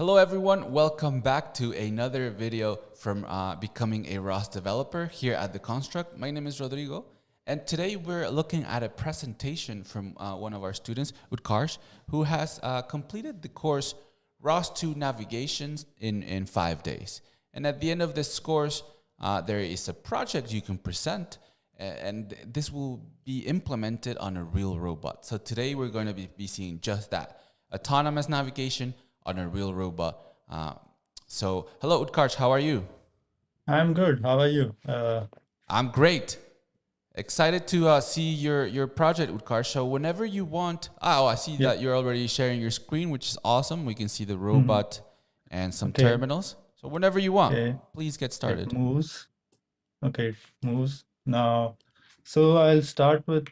Hello everyone, welcome back to another video from becoming a ROS developer here at The Construct. My name is Rodrigo, and today we're looking at a presentation from one of our students, Utkarsh, who has completed the course ROS2 Navigations in 5 days. And at the end of this course, there is a project you can present, and this will be implemented on a real robot. So today we're going to be seeing just that, autonomous navigation on a real robot. So hello, Utkarsh, how are you? I'm good. How are you? I'm great. Excited to see your project, Utkarsh. So whenever you want, I see Yeah. that you're already sharing your screen, which is awesome. We can see the Mhm. robot and some Okay. terminals. So whenever you want, Okay. please get It started. moves. Okay, it moves. Now, so I'll start with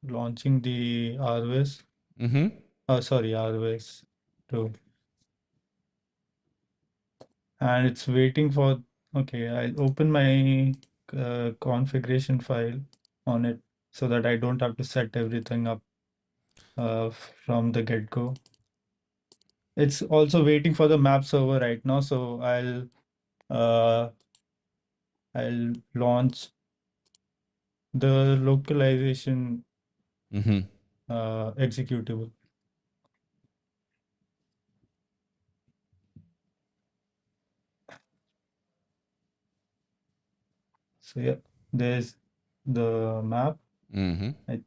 launching the ROS. Mm-hmm. Oh, sorry, ROS 2. And it's waiting for, okay, I'll open my configuration file on it so that I don't have to set everything up from the get-go. It's also waiting for the map server right now, so uh, I'll launch the localization Mm-hmm. executable. So yeah, there's the map. Mm-hmm. I,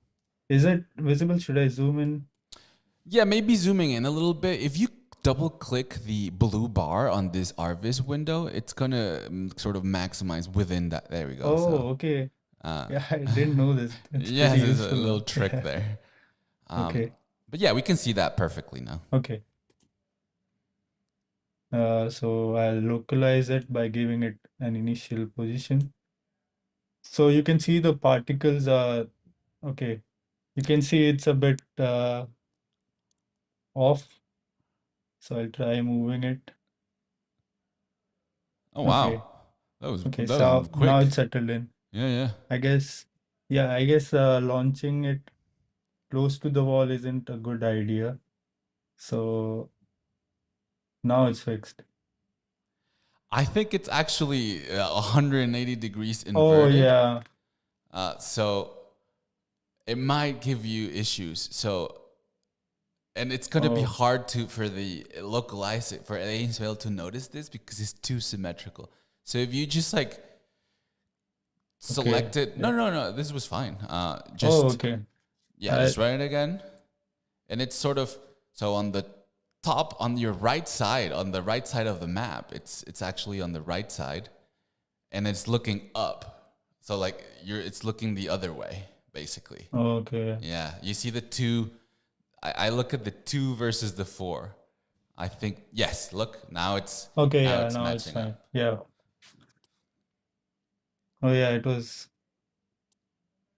is it visible? Should I zoom in? Yeah, maybe zooming in a little bit. If you double click the blue bar on this RViz window, it's gonna sort of maximize within that. There we go. So Oh, okay. uh, Yeah, I didn't know this. It's pretty yes, there's a useful little now. trick Yeah. there. Um, Okay. but yeah, we can see that perfectly now. Okay. So I'll localize it by giving it an initial position. So you can see the particles are okay. You can see it's a bit off. So I'll try moving it. Oh Okay. wow, that was Okay. that was So now quick. it's settled in. Yeah, yeah. I guess, yeah, I guess launching it close to the wall isn't a good idea. So now it's fixed. I think it's actually 180 degrees Oh, inverted. yeah. So it might give you issues. So and it's gonna be Oh, hard to for the localize it for AIMSVale to notice this because it's too symmetrical. So if you just like okay. select it, Yeah. no, this was fine. Oh, Just okay. yeah, I, just run it again, and it's sort of so on the top on your right side on the right side of the map. It's actually on the right side, and it's looking up. So like it's looking the other way basically. okay. Yeah, you see the two. I look at the two versus the four. I think yes. Look, Okay, now yeah, it's now it's matching fine. up. Yeah. Oh, yeah, it was,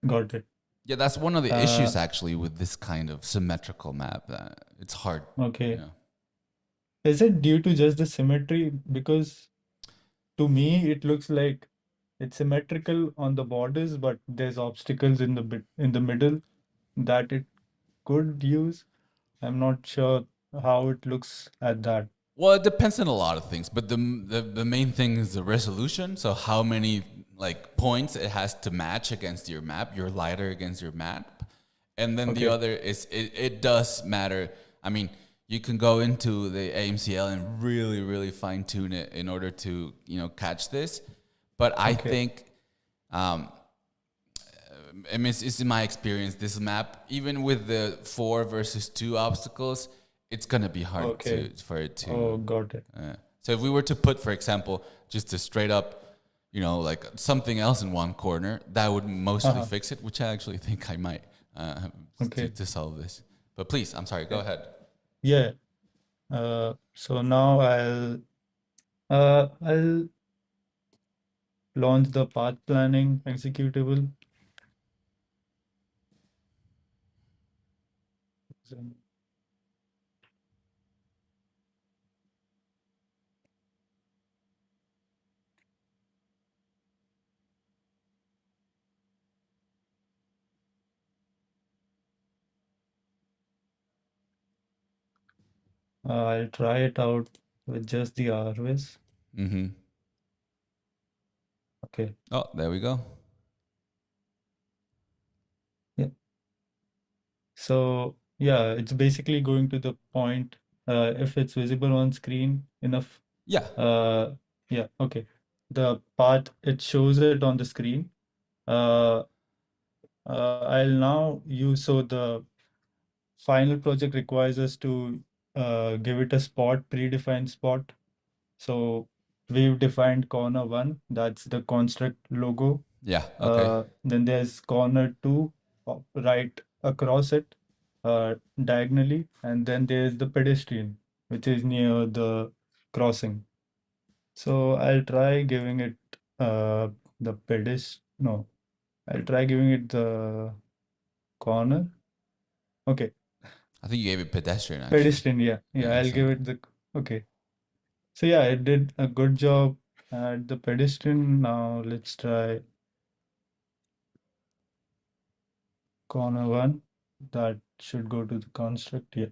got it. Yeah, that's one of the issues Uh, actually with this kind of symmetrical map. It's hard, you okay. know. Is it due to just the symmetry? Because to me, it looks like it's symmetrical on the borders, but there's obstacles in the bit in the middle that it could use. I'm not sure how it looks at that. Well, it depends on a lot of things, but the main thing is the resolution. So how many like points it has to match against your map, your lidar against your map, and then the Okay. other is it does matter. I mean, you can go into the AMCL and really fine tune it in order to catch this, but I Okay. think I mean, it's in my experience, this map, even with the 4 versus 2 obstacles, it's gonna be hard Okay. for it Oh, to. got it. So if we were to put, for example, just a straight up, like something else in one corner, that would mostly Uh-huh. fix it, which I actually think I might Okay. to solve this. But please, I'm sorry. Go Yeah. ahead. Yeah. So now I'll launch the path planning executable. So I'll try it out with just the ROS. Mm-hmm. Okay. Oh, there we go. Yeah. So yeah, it's basically going to the point. If it's visible on screen enough. Yeah. Yeah. Okay. The path it shows it on the screen. Uh, I'll now use so the final project requires us to give it a spot, predefined spot. So we've defined corner one, that's the construct logo. Yeah. Okay. Then there's corner two, right across it, diagonally, and then there's the pedestrian, which is near the crossing. So I'll try giving it the no, I'll try giving it the corner. Okay, I think you gave it pedestrian actually. pedestrian, yeah, yeah, Yeah. I'll So give it the, okay. So yeah, it did a good job at the pedestrian. Now let's try corner one. That should go to the construct. Yeah.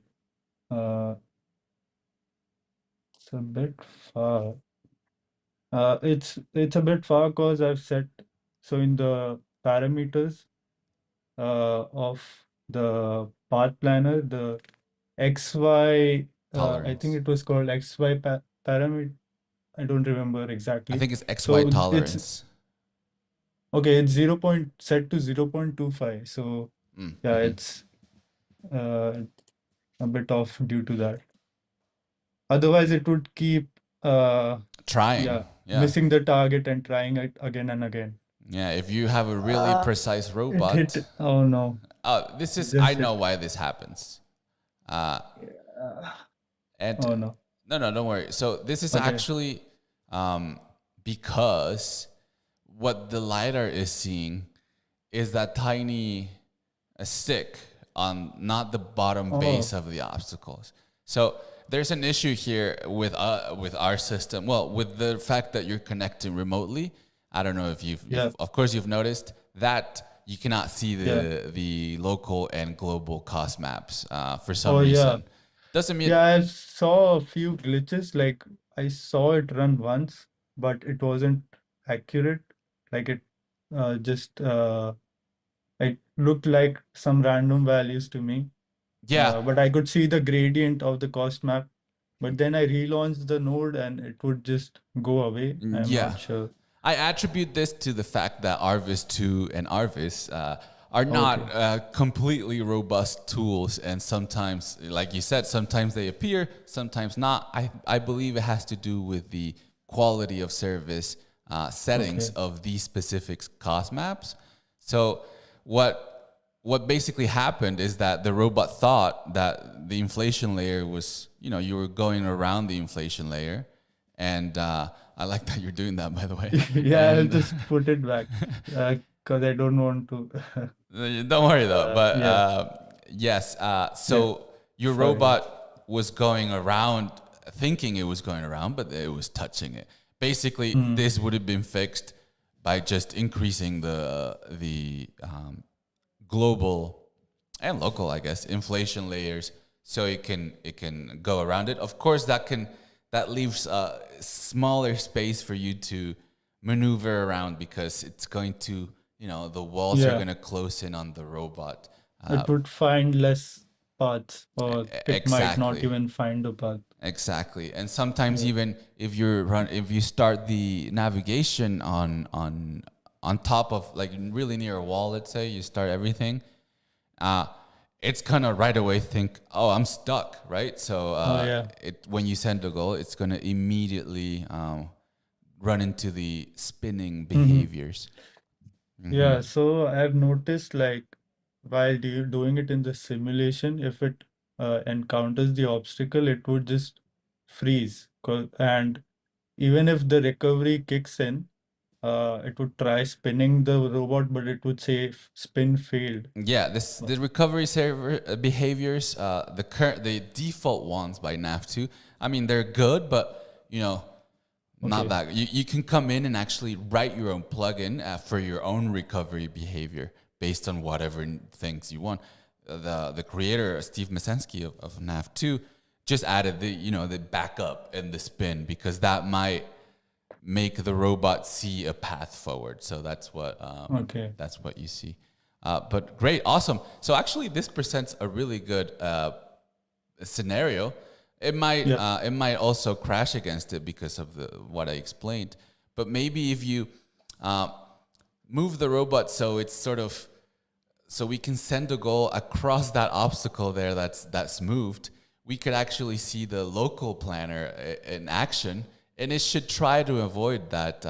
It's a bit far. It's a bit far because I've set so in the parameters of the path planner, the XY, I think tolerance. it was called XY parameter. I don't remember I exactly. think it's XY So it's tolerance. okay, it's 0 point set to 0.25. So yeah, Mm-hmm. it's uh, a bit off due to that. Otherwise, it would keep Trying. yeah, Yeah. missing the target and trying it again and again. Yeah. If you have a really Ah, precise it hit. robot, Oh no, this is, I just know hit. why this happens. Uh, Yeah. and Oh no. no, no, don't worry. So this is Okay. actually because what the LiDAR is seeing is that tiny stick on not the bottom Oh, base of the obstacles. So there's an issue here with our system. Well, with the fact that you're connecting remotely. I don't know if yeah, of course you've noticed that you cannot see yeah. the local and global cost maps for some Oh yeah. reason. Doesn't mean Yeah, I saw a few glitches. Like I saw it run once, but it wasn't accurate. Like just it looked like some random values to me. yeah. But I could see the gradient of the cost map. But then I relaunched the node and it would just go away. I'm Yeah. not sure. I attribute this to the fact that Arvis 2 and Arvis are Okay. not completely robust tools. And sometimes, like you said, sometimes they appear, sometimes not. I believe it has to do with the quality of service settings Okay. of these specific cost maps. So, what basically happened is that the robot thought that the inflation layer was, you were going around the inflation layer. And I like that you're doing that, by the way. Yeah, I'll And just put it back because I don't want to. don't worry though. But Yeah, yes, yeah. so your Sorry. robot was going around, thinking it was going around, but it was touching it. Basically, Hmm. this would have been fixed by just increasing the global and local, I guess, inflation layers, so it can go around it. Of course, that leaves a smaller space for you to maneuver around because it's going to, the walls are Yeah, going to close in on the robot. it would find less paths, or it might not Exactly. even find a path. Exactly. And sometimes Yeah. even if you start the navigation on top of, like, really near a wall, let's say you start everything, uh, it's gonna right away think, oh, I'm stuck, right? So Oh yeah. when you send a goal, it's gonna immediately run into the spinning Hmm. behaviors. Yeah, so I've noticed like while doing it in the simulation, if it encounters the obstacle, it would just freeze. And even if the recovery kicks in, it would try spinning the robot, but it would say spin failed. Yeah, the recovery server behaviors, the default ones by nav2. I mean, they're good, but not Okay. that you can come in and actually write your own plugin for your own recovery behavior based on whatever things you want. The creator Steve Masensky of nav2 just added the backup and the spin, because that might make the robot see a path forward. So Okay. that's what you see. But great, awesome. So actually, this presents a really good scenario. Yep. It might also crash against it because of what I explained. But maybe if you move the robot so it's sort of, so we can send a goal across that obstacle there that's moved, we could actually see the local planner in action, and it should try to avoid that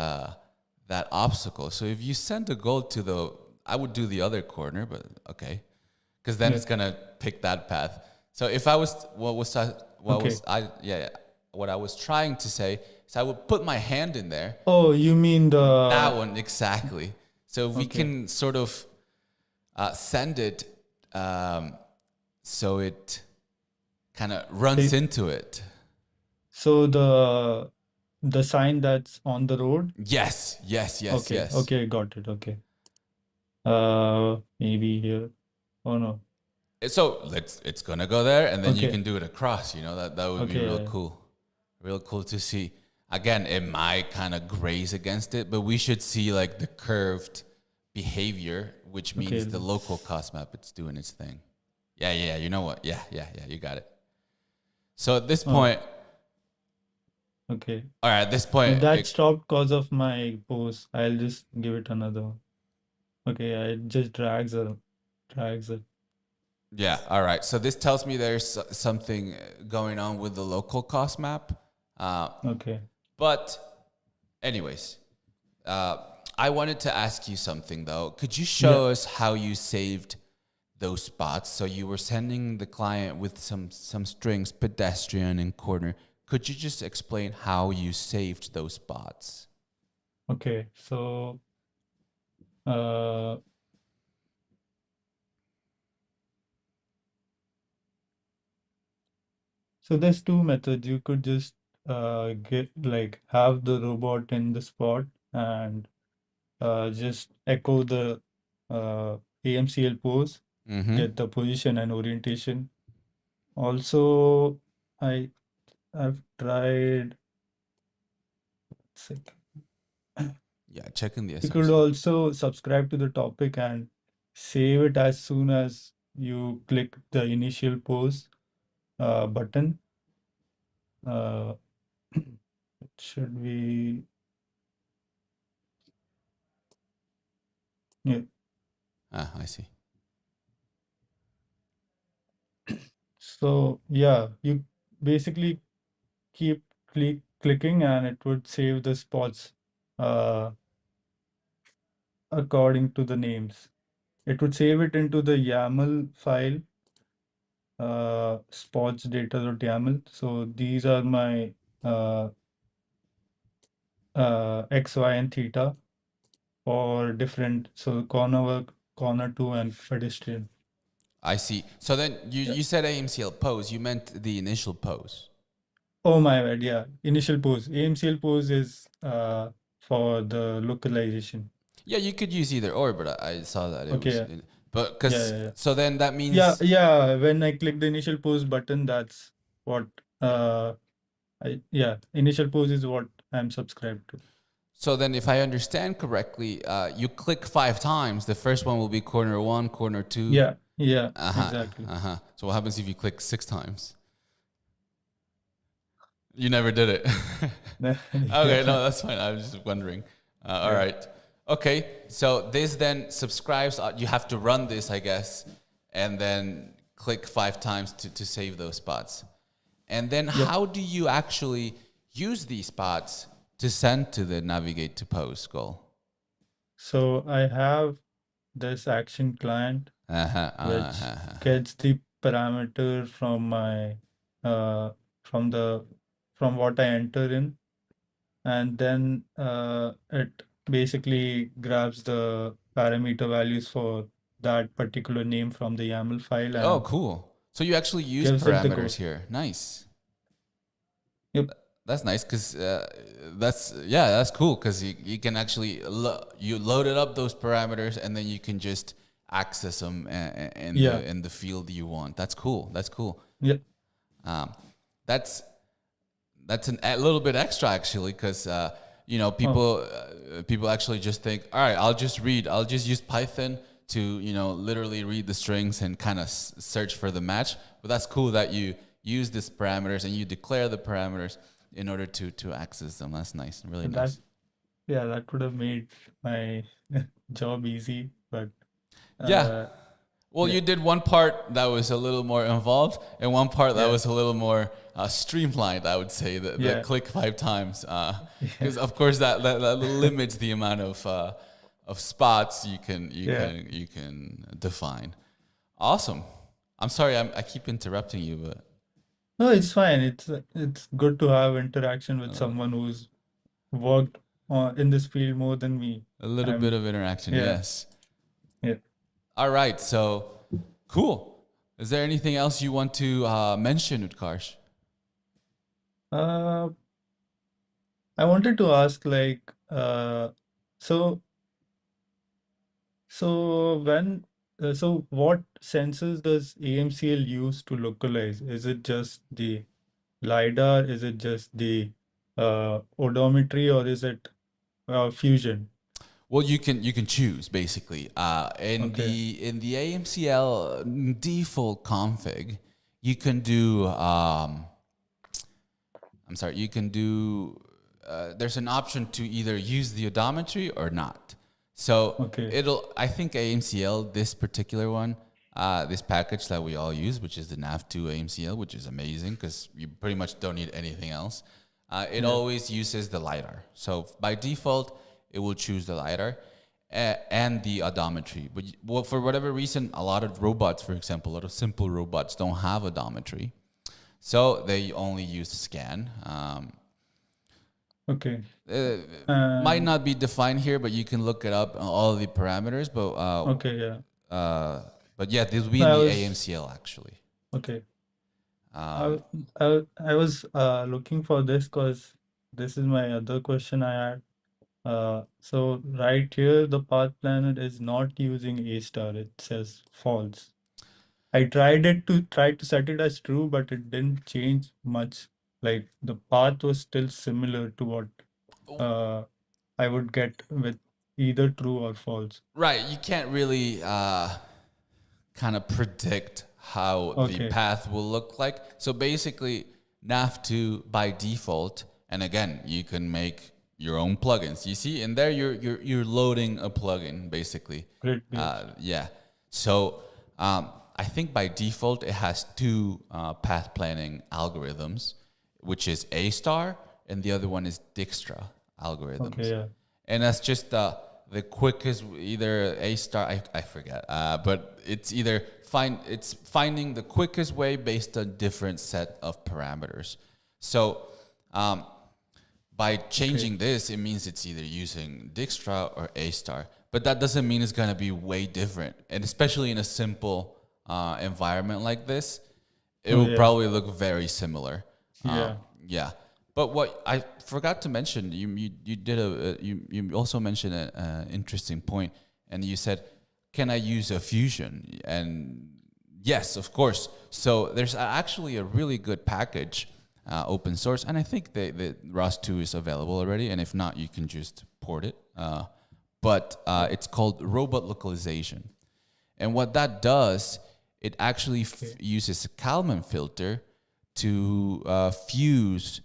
obstacle. So if you send a goal I would do the other corner, but okay, because then Yeah. it's gonna pick that path. So if I was Okay. what I was trying to say is I would put my hand in there. Oh, you mean That the one exactly. So we okay. can sort of send it so it kind of runs It- into it. So the sign that's on the road? Yes, yes, yes, Okay. yes. Okay, got it. Okay. Maybe here. Oh no. So it's gonna go there, and then you Okay. can do it across. That would be real Okay. cool, real cool to see. Again, it might kind of graze against it, but we should see like the curved behavior, which Okay. means the local cost map, it's doing its thing. Yeah, yeah. You know what? Yeah, yeah, yeah. You got it. So at this Oh, point, okay. all right. At this point, That stopped because of my pose. I'll just give it another one. Okay, yeah, it just drags it. yeah. All right. So this tells me there's something going on with the local cost map. Okay. But anyways, I wanted to ask you something though. Could you Yeah. show us how you saved those spots? So you were sending the client with some strings, pedestrian and corner. Could you just explain how you saved those spots? Okay. Uh, so there's two methods. You could just have the robot in the spot and just echo the AMCL pose, Mm-hmm. get the position and orientation. Also, I I've tried. Second. Yeah, checking the You could SRC. also subscribe to the topic and save it as soon as you click the initial pose button. Uh, it should be, yeah. Ah, I see. So yeah, you basically keep clicking and it would save the spots uh, according to the names. It would save it into the YAML file, spots data.yaml. So these are my uh, X, Y, and theta for different, so corner work, corner two, and pedestrian. I see. So then Yeah. you said AMCL pose. You meant the initial pose. Oh my bad, yeah. Initial pose. AMCL pose is for the localization. Yeah, you could use either or, but I saw that it Okay, was. yeah. But Yeah, because yeah, yeah. so then that Yeah, means yeah. When I click the initial pose button, that's what initial pose is what I'm subscribed to. so then if I understand correctly, you click 5 times. The first one will be corner one, corner two. Yeah, yeah, Uh huh. exactly. Uh huh. So what happens if you click 6 times? You never did it. Okay, Yeah, no, that's fine. I was just wondering. All yeah. right. Okay, so this then subscribes. You have to run this, I guess, and then click 5 times to save those spots. And then Yep. how do you actually use these spots to send to the navigate to post goal? So I have this action client Uh-huh, which uh-huh. gets the parameter from my from the from what I enter in, and then it basically grabs the parameter values for that particular name from the YAML file Oh, and cool. So you actually use gives it the code. parameters here. Nice. Yep. That's nice because that's cool because you can actually you loaded up those parameters and then you can just access them Yeah. in the field you want. That's cool. That's cool. Yep. Um, that's a little bit extra actually, because Oh, people actually just think, all right, I'll just use Python to literally read the strings and kind of search for the match. But that's cool that you use these parameters and you declare the parameters in order to access them. That's nice, really that nice. yeah, that would have made my job easy, but Yeah. uh, Well, yeah, you did one part that was a little more involved, and one part that yeah, was a little more streamlined. I would say the yeah, click 5 times, yeah, because of course that limits the amount of spots yeah. you can define. Awesome. I'm sorry, I keep interrupting you, but No, it's fine. It's good to have interaction with uh, someone who's worked in this field more than me. a little bit I'm of interaction, yeah, yes. yeah. All right, so cool. Is there anything else you want to mention, Utkarsh? Uh, I wanted to ask so when so what sensors does AMCL use to localize? Is it just the LiDAR? Is it just the odometry, or is it fusion? Well, you can choose basically. Okay, In the AMCL default config, you can do. I'm sorry. You can do. There's an option to either use the odometry or not. So okay, it'll. I think AMCL, this particular one, this package that we all use, which is the Nav2 AMCL, which is amazing because you pretty much don't need anything else. It yeah, always uses the LiDAR. So by default, it will choose the LiDAR and the odometry. But well, for whatever reason, a lot of robots, for example, a lot of simple robots don't have odometry. So they only use scan. okay. Uh, might And not be defined here, but you can look it up all the parameters. okay, yeah. But yeah, this will be No, in I the was AMCL actually. okay. Um, I I was looking for this because this is my other question I had. So right here, the path planner is not using A star. It says false. I tried to set it as true, but it didn't change much. Like the path was still similar to what uh, I would get with either true or false. right, you can't really kind of predict how the Okay, path will look like. So basically, nav2 by default, and again, you can make your own plugins. You see, in there, you're loading a plugin basically. great page. Yeah. So I think by default it has two path planning algorithms, which is A star and the other one is Dijkstra Okay, algorithms, yeah. and that's just the quickest, either A star, I forget, but it's finding the quickest way based on different set of parameters. So um, by Okay, changing this, it means it's either using Dijkstra or A star, but that doesn't mean it's gonna be way different, and especially in a simple environment like this, it oh will yeah, probably look very similar. yeah. Yeah, but what I forgot to mention, you also mentioned an interesting point, and you said, "Can I use a fusion?" And yes, of course. So there's actually a really good package, open source, and I think the ROS2 is available already. And if not, you can just port it. But it's called robot localization. And what that does, it actually Okay, uses a Kalman filter to fuse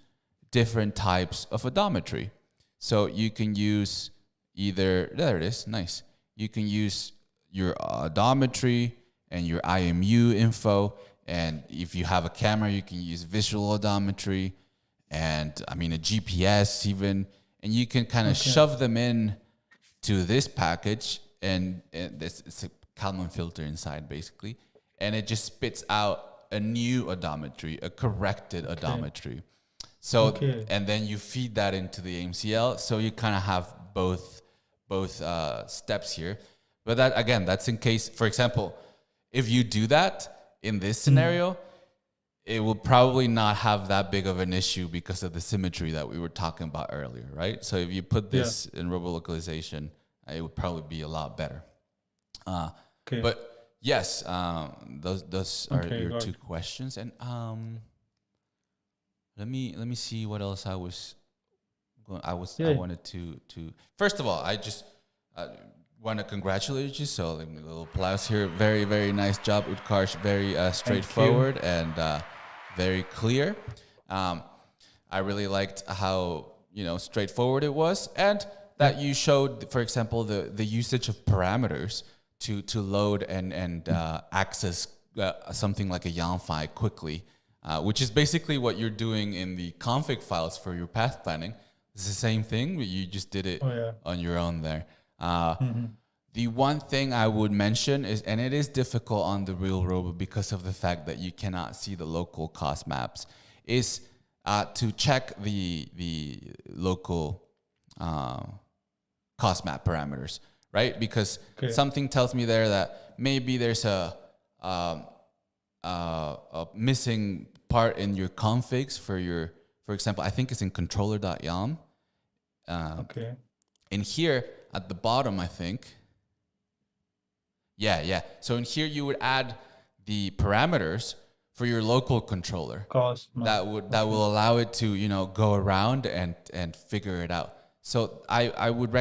different types of odometry. So you can use either, there it is, nice. You can use your odometry and your IMU info. And if you have a camera, you can use visual odometry and I mean a GPS even. And you can kind of okay, shove them in to this package, and this it's a Kalman filter inside basically, and it just spits out a new odometry, a corrected okay, odometry. So okay, and then you feed that into the AMCL, so you kind of have both steps here. But that again, that's in case, for example, if you do that in this mm, scenario, it will probably not have that big of an issue because of the symmetry that we were talking about earlier, right? So if you put yeah, this in robo localization, it would probably be a lot better. Uh, okay, but yes, those are okay, your got two it. questions, and let me see what else I Yeah. wanted to. First of all, I just uh, want to congratulate you. So like, a little applause here. Very very nice job, Utkarsh. Very Thank you. straightforward and very clear. Um, I really liked how straightforward it was, and Yeah. that you showed, for example, the usage of parameters to load and access something like a YAML file quickly, which is basically what you're doing in the config files for your path planning. It's the same thing, but you just did it Oh yeah. on your own there. Uh, Mm-hmm. the one thing I would mention is, and it is difficult on the real robot because of the fact that you cannot see the local cost maps, is to check the local uh, cost map parameters, right? Because Okay. something tells me there that maybe there's um, a missing part in your configs for example, I think it's in controller.yam. Okay. In here at the bottom, I think. Yeah. So in here you would add the parameters for your local controller Cost map. that Okay. will allow it to go around and figure it out. So I would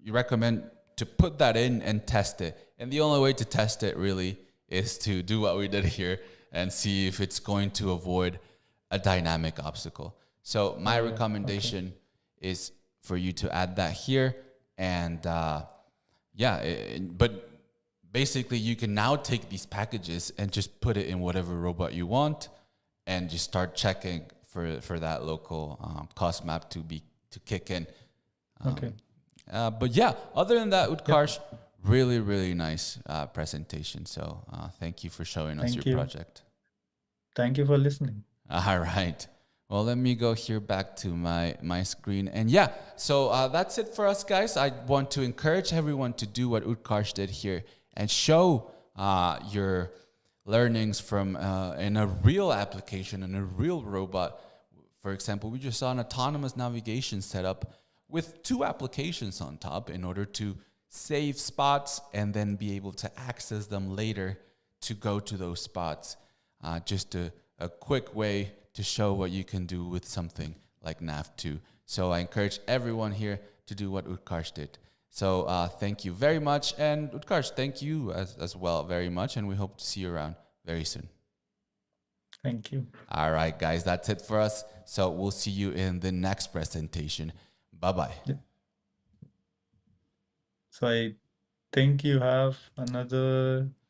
recommend to put that in and test it. And the only way to test it really is to do what we did here and see if it's going to avoid a dynamic obstacle. So my Oh yeah. Okay. recommendation is for you to add that here, and but basically you can now take these packages and just put it in whatever robot you want, and just start checking for that local cost map to kick in. Okay. But yeah, other than that, Yep. Utkarsh, really really nice presentation. So thank you for showing us your Thank you. project. Thank you for listening. All right. Well, let me go here back to my screen. And yeah, so that's it for us, guys. I want to encourage everyone to do what Utkarsh did here and show your learnings from in a real application, in a real robot. For example, we just saw an autonomous navigation setup with two applications on top in order to save spots and then be able to access them later to go to those spots. Just a quick way to show what you can do with something like nav2. So I encourage everyone here to do what Utkarsh did. So thank you very much. And Utkarsh, thank you as well very much. And we hope to see you around very soon. Thank you. All right, guys, that's it for us. So we'll see you in the next presentation. Bye-bye. Yeah. So I think you have another